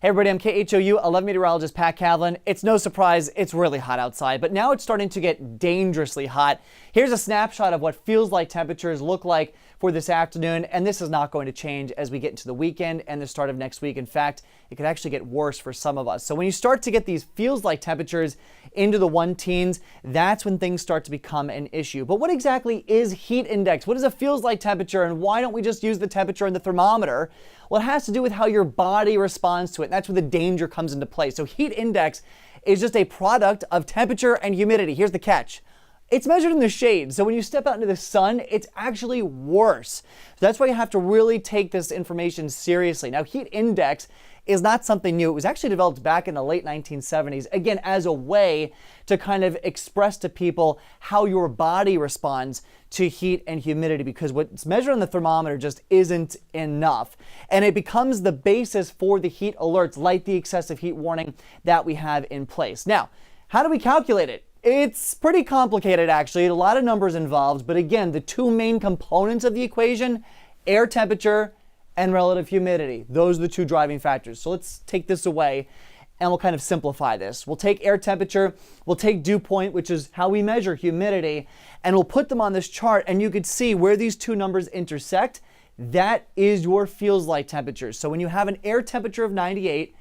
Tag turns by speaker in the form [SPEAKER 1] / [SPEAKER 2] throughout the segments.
[SPEAKER 1] Hey everybody, I'm KHOU 11 meteorologist Pat Cavlin. It's no surprise, it's really hot outside, but now it's starting to get dangerously hot. Here's a snapshot of what feels like temperatures look like for this afternoon, and this is not going to change as we get into the weekend and the start of next week. In fact, it could actually get worse for some of us. So when you start to get these feels like temperatures into the 1 teens, that's when things start to become an issue. But what exactly is heat index? What is a feels like temperature, and why don't we just use the temperature in the thermometer? Well, it has to do with how your body responds to it. That's where the danger comes into play. So heat index is just a product of temperature and humidity. Here's the catch. It's measured in the shade, so when you step out into the sun, it's actually worse. So that's why you have to really take this information seriously. Now, heat index is not something new. It was actually developed back in the late 1970s, again, as a way to kind of express to people how your body responds to heat and humidity, because what's measured on the thermometer just isn't enough. And it becomes the basis for the heat alerts, like the excessive heat warning that we have in place. Now, how do we calculate it? It's pretty complicated, actually. A lot of numbers involved, but again, the two main components of the equation, air temperature and relative humidity. Those are the two driving factors. So let's take this away and we'll kind of simplify this. We'll take air temperature, we'll take dew point, which is how we measure humidity, and we'll put them on this chart, and you could see where these two numbers intersect. That is your feels like temperature. So when you have an air temperature of 98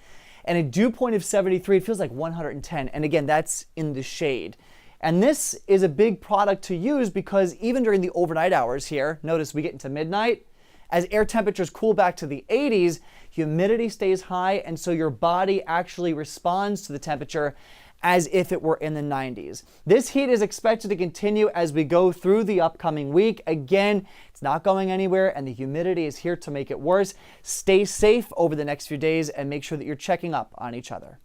[SPEAKER 1] and a dew point of 73, it feels like 110. And again, that's in the shade. And this is a big product to use because even during the overnight hours here, notice we get into midnight, as air temperatures cool back to the 80s, humidity stays high, and so your body actually responds to the temperature as if it were in the 90s. This heat is expected to continue as we go through the upcoming week. Again, it's not going anywhere, and the humidity is here to make it worse. Stay safe over the next few days and make sure that you're checking up on each other.